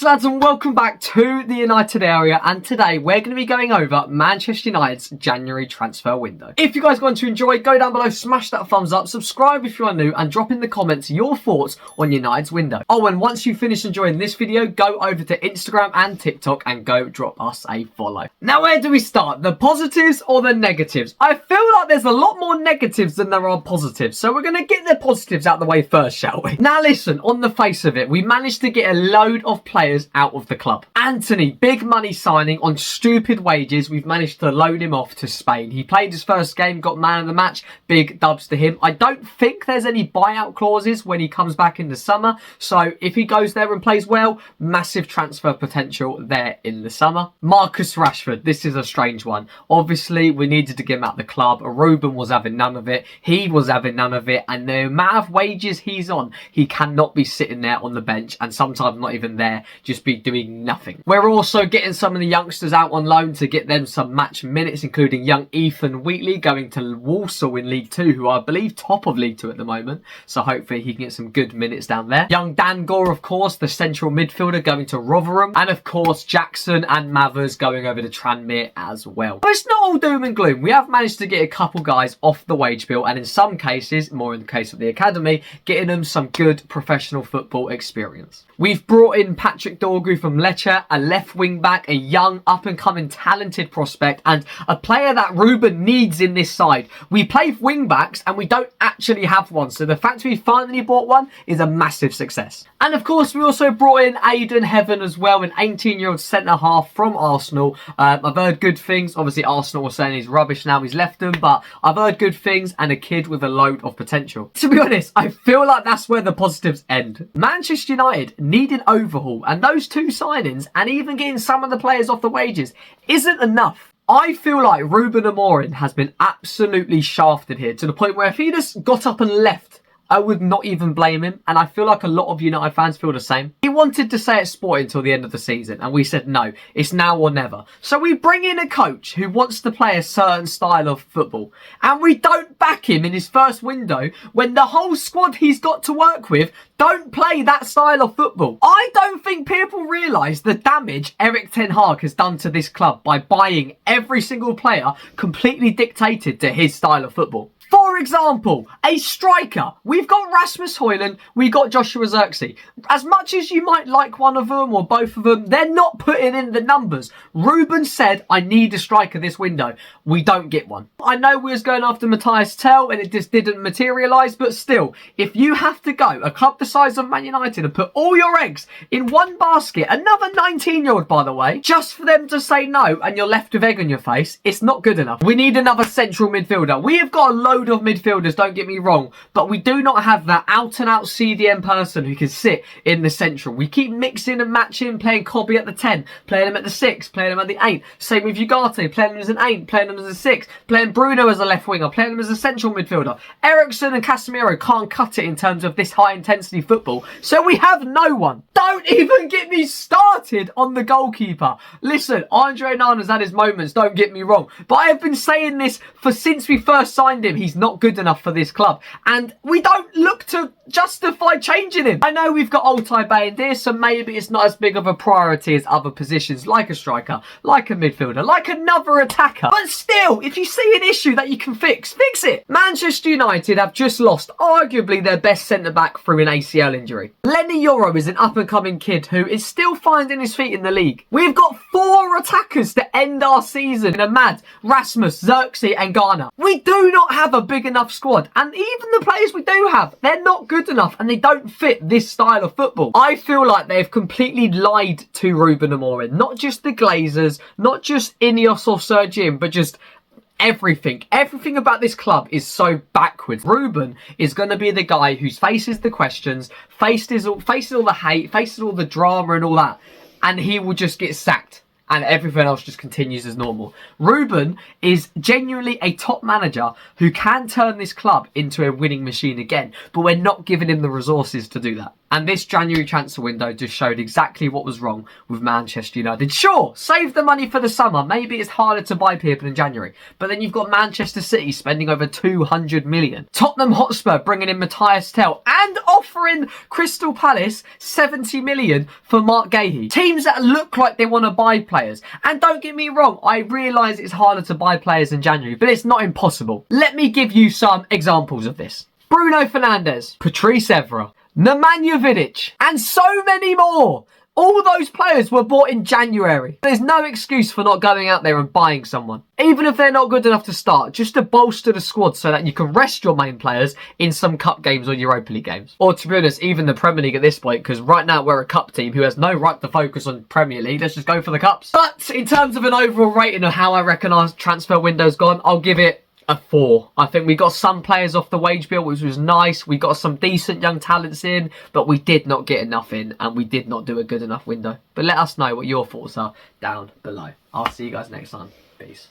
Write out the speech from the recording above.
Yes lads, and welcome back to the United area, and today we're going to be going over Manchester United's January transfer window. If you guys want to enjoy, go down below, smash that thumbs up, subscribe if you are new, and drop in the comments your thoughts on United's window. Oh, and once you finish enjoying this video, go over to Instagram and TikTok and go drop us a follow. Now, where do we start? The positives or the negatives? I feel like there's a lot more negatives than there are positives, so we're going to get the positives out the way first, shall we? Now listen, on the face of it, we managed to get a load of players out of the club. Anthony, big money signing on stupid wages. We've managed to loan him off to Spain. He played his first game, got man of the match. Big dubs to him. I don't think there's any buyout clauses when he comes back in the summer. So if he goes there and plays well, massive transfer potential there in the summer. Marcus Rashford, this is a strange one. Obviously, we needed to get him out of the club. Ruben was having none of it. He was having none of it. And the amount of wages he's on, he cannot be sitting there on the bench and sometimes not even there, just be doing nothing. We're also getting some of the youngsters out on loan to get them some match minutes, including young Ethan Wheatley going to Walsall in League 2, who I believe top of League 2 at the moment. So hopefully he can get some good minutes down there. Young Dan Gore, of course, the central midfielder, going to Rotherham. And of course, Jackson and Mathers going over to Tranmere as well. But it's not all doom and gloom. We have managed to get a couple guys off the wage bill, and in some cases, more in the case of the academy, getting them some good professional football experience. We've brought in Patrick Dorgu from Lecce, a left wing back, a young up-and-coming talented prospect, and a player that Ruben needs in this side. We play wing backs and we don't actually have one, so the fact we finally bought one is a massive success. And of course, we also brought in Aidan Heaven as well, an 18-year-old centre-half from Arsenal. I've heard good things. Obviously, Arsenal were saying he's rubbish now he's left them, but I've heard good things, and a kid with a load of potential. To be honest, I feel like that's where the positives end. Manchester United need an overhaul, and those two signings and even getting some of the players off the wages isn't enough. I feel like Ruben Amorim has been absolutely shafted here, to the point where if he just got up and left, I would not even blame him, and I feel like a lot of United fans feel the same. He wanted to stay at Sporting until the end of the season, and we said no, it's now or never. So we bring in a coach who wants to play a certain style of football, and we don't back him in his first window when the whole squad he's got to work with don't play that style of football. I don't think people realise the damage Erik ten Hag has done to this club by buying every single player completely dictated to his style of football. For example, a striker. We've got Rasmus Højlund, we've got Joshua Zirkzee. As much as you might like one of them or both of them, they're not putting in the numbers. Ruben said, I need a striker this window. We don't get one. I know we was going after Matthias Tell and it just didn't materialise, but still, if you have to go, a club the size of Man United, and put all your eggs in one basket, another 19-year-old by the way, just for them to say no and you're left with egg on your face, it's not good enough. We need another central midfielder. We have got a load of midfielders, don't get me wrong, but we do not have that out-and-out CDM person who can sit in the central. We keep mixing and matching, playing Kobe at the 10, playing him at the 6, playing him at the 8. Same with Ugarte, playing him as an 8, playing him as a 6, playing Bruno as a left winger, playing him as a central midfielder. Eriksen and Casemiro can't cut it in terms of this high-intensity football, so we have no one. Don't even get me started on the goalkeeper. Listen, Andre Onana's had his moments, don't get me wrong, but I have been saying this since we first signed him. He's not good enough for this club, and we don't look to justify changing him. I know we've got Altay Bayindir, so maybe it's not as big of a priority as other positions like a striker, like a midfielder, like another attacker, but still, if you see an issue that you can fix it. Manchester United have just lost arguably their best centre-back through an ACL injury. Lenny Yoro is an up-and-coming kid who is still finding his feet in the league. We've got 4 attackers to end our season in Ahmad, Rasmus, Zirkzee and Garner. We do not have a big enough squad, and even the players we do have, they're not good enough and they don't fit this style of football. I feel like they've completely lied to Ruben Amorim. Not just the Glazers, not just Ineos or Sir Jim, but just everything. Everything about this club is so backwards. Ruben is going to be the guy who faces the questions, faces all the hate, faces all the drama and all that, and he will just get sacked. And everything else just continues as normal. Ruben is genuinely a top manager who can turn this club into a winning machine again, but we're not giving him the resources to do that. And this January transfer window just showed exactly what was wrong with Manchester United. Sure, save the money for the summer. Maybe it's harder to buy people in January. But then you've got Manchester City spending over 200 million. Tottenham Hotspur bringing in Matthias Tell and offering Crystal Palace 70 million for Mark Gahey. Teams that look like they want to buy players. And don't get me wrong, I realise it's harder to buy players in January, but it's not impossible. Let me give you some examples of this. Bruno Fernandes, Patrice Evra, Nemanja Vidic, and so many more. All those players were bought in January. There's no excuse for not going out there and buying someone. Even if they're not good enough to start, just to bolster the squad so that you can rest your main players in some cup games or Europa League games. Or to be honest, even the Premier League at this point, because right now we're a cup team who has no right to focus on Premier League. Let's just go for the cups. But in terms of an overall rating of how I reckon our transfer window's gone, I'll give it a 4. I think we got some players off the wage bill, which was nice. We got some decent young talents in, but we did not get enough in, and we did not do a good enough window. But let us know what your thoughts are down below. I'll see you guys next time. Peace.